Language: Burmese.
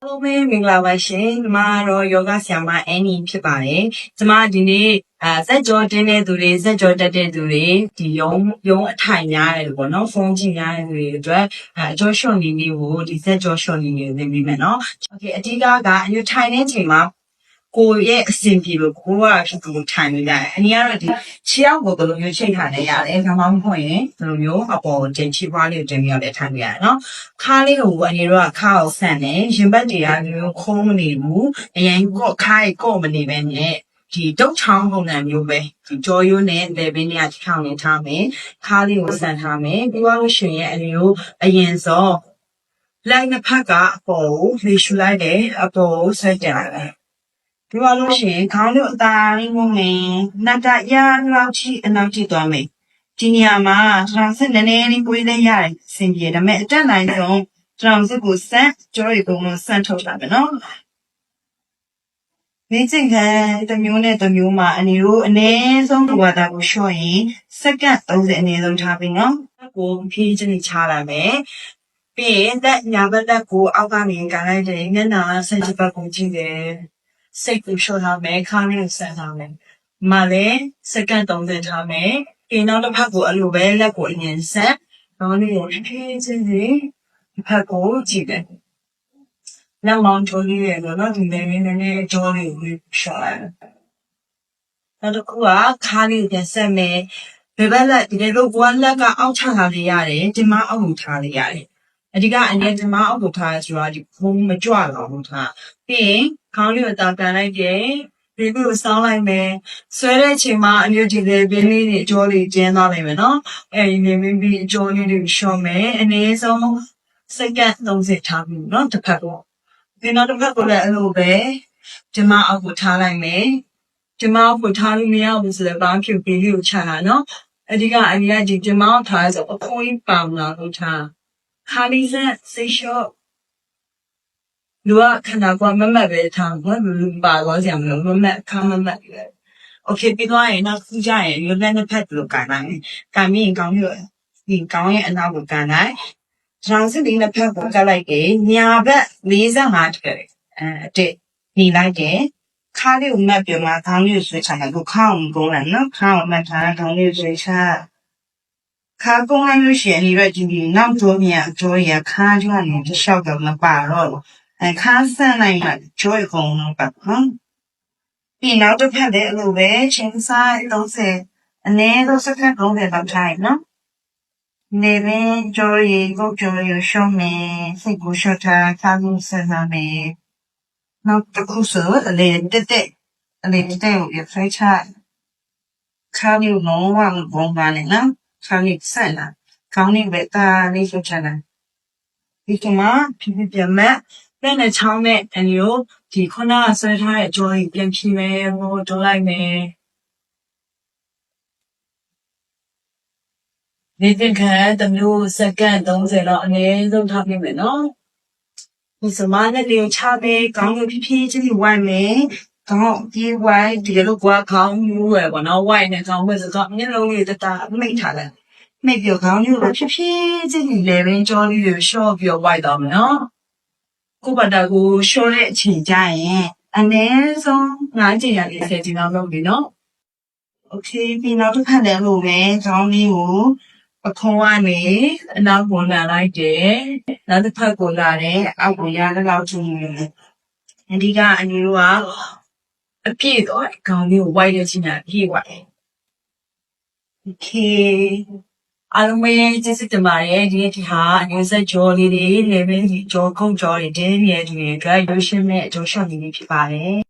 အားလုံးပဲမင်္ဂလာပါရှင်။ကျွန်မကတော့ယောဂဆရာမအန်နီဖြစ်ပါတယ်။ကျွန်မဒီနေ့ဇက်ကြောတင်းတဲ့သူတွေဇက်ကြောတက်တဲ့သူတွေဒီရုံးအထိုင်များတယ်ပေါ့နော်။ဖုန်းကြည့်များတဲ့သူတွေအတွက်အကျော်ရှော့နေလေးကိုဒီဇက်ကြောရှော့နေလေးသင်ပေးမယ်နော်။ Okay အဓိကကအယူထိုင်တဲ့ချိန်မှာကိုယ့်ရဲ့အစဉ်ပြေလို့ကိုယ်ကဖြစ်ကိုထိုင်နေရတယ်။အနည်းကတော့ဒီခြေအောက်ကိုဘယ်လိုမျိုးချိန်ထားနေရတယ်။ဒါမှမဟုတ်ရင်ဘယ်လိုမျိုးအပေါ်တင်ချိပွားလေးတင်ပြရတဲ့ထိုင်နေရတယ်နော်။ခါးလေးကိုအနည်းတော့ခါအောင်ဆန့်နေရင်ဘတ်တွေကမျိုးခုံးမနေဘူး။အရင်ကော့ခါးကော့မနေပဲနဲ့ဒီတုတ်ချောင်းပုံစံမျိုးပဲဒီကြောရိုးနဲ့လေပင်တွေကထောင်နေထားမယ်။ခါးလေးကိုဆန့်ထားမယ်။ပြီးတော့လို့ရှိရင်အမျိုးအရင်စောလိုက်နှစ်ဖက်ကအပေါ်ကိုလှေရှူလိုက်တယ်အပေါ်ကိုဆက်ကြတယ်ဒီလိုလို့ရှိရင်ခေါင်းတို့အသားလေးမှုမင်းနတ်တရလောက်ချီအနောက်ချီသွားမယ်ဒီနေရာမှာကျွန်တော်စစ်နည်းနည်းလေးပွေးလေးရတယ်စင်ပြေဒါပေမဲ့အတက်နိုင်ဆုံးကျွန်တော်စစ်ကိုစမ်းကြောရီပုံလို့စမ်းထုတ်တာပဲနော်နေချင်းခံတမျိုးနဲ့တမျိုးမှာအနေတို့အနည်းဆုံးဒီဝါတာကိုလျှော့ရင်စက္ကန့်30အနည်းဆုံးထားပြီးနော်ကိုဖြည်းချင်းချလာမယ်ပြီးရင်တက်ညာဘက်တက်ကိုအောက်ကနေကန်လိုက်တယ်မျက်နှာဆက်ချက်ဘက်ကိုကြည့်တယ်စိတ်ကိုလျှော့ထားမယ်ခါးလေးကိုဆန့်ထားမယ်။မလည်းစက္ကန့်30ထားမယ်။ဒီနောက်တစ်ဖက်ကိုအဲ့လိုပဲလက်ကိုအရင်ဆက်ခေါင်းလေးကိုဖြည်းချင်းစီတစ်ဖက်ကိုကြည့်တယ်။နောက်မောင်းထိုးလေးရတော့ဒီနေနေအကျော်လေးကိုလျှော့လိုက်။နောက်တစ်ခုကခါးလေးကိုဆက်မယ်။ဘယ်ဘက်လက်ဒီလိုကလက်ကအောက်ချထားလေးရတယ်ဒီမှာအောက်ကိုထားလေးရတယ်။အဓိကအနေနဲ့ဒီမှာအောက်ကိုထားဆိုတာဒီဘုံမကြွတော့ဘူးထားပြီးရင်ခေါင်းလေးကိုတာကန်လိုက်တယ်ဒီလိုစောင်းလိုက်မယ်ဆွဲတဲ့အချိန်မှာအမျိုးဒီလေပင်လေးတွေအကျော်လေးကျင်းသွားနိုင်မယ်နော်အဲဒီနေပြီးအကျော်လေးတွေရှော့မယ်အနည်းဆုံးစက္ကန့်30ထားပြီနော်တစ်ဖက်တော့ဒီနောက်တစ်ဖက်ကိုလည်းအဲ့လိုပဲဒီမှာအောက်ကိုထားလိုက်မယ်ဒီမှာအောက်ကိုထားလို့မရဘူးဆိုတော့ဘာဖြစ်ပြီးလေးကိုချတာနော်အဓိကအရင်ကဒီမှာထားဆိုအခွင့်ပေါင်လာလို့ထားခါလီဆက်စိတ်လျှော့လူကခန္ဓာကိုယ်မမတ်ပဲထားဘာလို့ပါတော့ကြမလို့မမတ်ခါမမတ်လေโอเคပြီးသွားရင်နောက်ခုကြရင်ရုပ်လက်နှစ်ဖက်လို့ကန်လိုက်ကန်ပြီးရင်ကောင်းရောဒီကောင်းရဲ့အနောက်ကိုကန်လိုက်ရောင်စစ်လေးနှစ်ဖက်ကိုကတ်လိုက်တယ်ညာဘက်45တကယ်အတစ်ညီလိုက်တယ်ခါလေးကိုမတ်ပြမှာခေါင်းလေးဆွဲချလိုက်ကိုခေါင်းကိုကုန်းလိုက်နော်ခေါင်းကိုမတ်ထားခေါင်းလေးဆွဲချခါကုန်းလိုက်လို့ရှိရင်ဒီရက်ဒီနောက်ကျောမြန်အကျော်ရခါကျွမ်းနေတစ်လျှောက်တော့မပါတော့ခါဆန့်လိုက်မှကျော်ကုန်းတော့ပါနော်ပြီးနောက်တစ်ဖက်လည်းအဲ့လိုပဲချင်းစား30အနည်းဆုံးစက္ကန့်30လောက်ထားရနော်နေပင်ကျော်ရကိုကျော်ရရှုံးမယ်စိတ်ကိုရှော့ထားခါလို့ဆက်လာမယ်နောက်တစ်ခုဆိုအလေတက်ကိုရဖိုက်ချခါမျိုးလုံးဝဘုံပါနေနော်ခါလေးဆက်လာခေါင်းလေးပဲတာလေးရှုပ်ချလာဒီကမှာဖြည်းဖြည်းပြန်မဲ့တဲ့နဲ့ချောင်းနဲ့အမျိုးဒီခုနကဆွဲထားတဲ့အကျော်ကြီးပြန်ဖြည်းမယ်ဟိုတွန်းလိုက်မယ်ဒီသင်္ခါရတစ်မျိုးစက္ကန့်30တော့အနည်းဆုံးထားပြမယ်နော်ဒီစမနဲ့လေးချပေးကောင်းဖြည်းဖြည်းချင်းဝိုင်းမယ်ကောင်းပြေးဝိုင်းဒီလိုကွာခေါင်းယူရပါတော့ဝိုင်းနဲ့ခေါင်းပဲဆိုတော့မျက်လုံးလေးတတမိတ်ထားတယ်မိတ်ပြောခေါင်းယူလို့ဖြည်းဖြည်းချင်းလေပင်ကြောလေးကိုရှော့ပြီးဝိုင်းတော့မယ်နော်ကိုပတ်တာကိုရှော့တဲ့အချိန်ကျရင်အနည်းဆုံး9ချိန်ရလေး10ချိန်လောက်လုပ်ပြီနော်โอเคပြီးနောက်တစ်ခါလည်းလို့ပဲခေါင်းလေးကိုအခေါ်ကနေအနောက်ကိုလာလိုက်တယ်နောက်တစ်ဖက်ကိုလာတယ်အောက်ကိုရလောက်ချုံတယ်အဓိကအနည်းကအပြည့်တော့ခေါင်းလေးကိုဝိုက်တဲ့ချိန်ကအပြည့်ဝိုက်โอเคအားလုံးပဲကျေးဇူးတင်ပါတယ်ဒီနေ့ဒီဟာအနည်းဆက်ကြောလေးတွေလေပင်ဒီကြောခုံကြောတွေတင်းနေတယ်ဒီတွေအတွက်ရွှေရှင်းမဲ့အကျိုးရှော့နေပြီဖြစ်ပါတယ်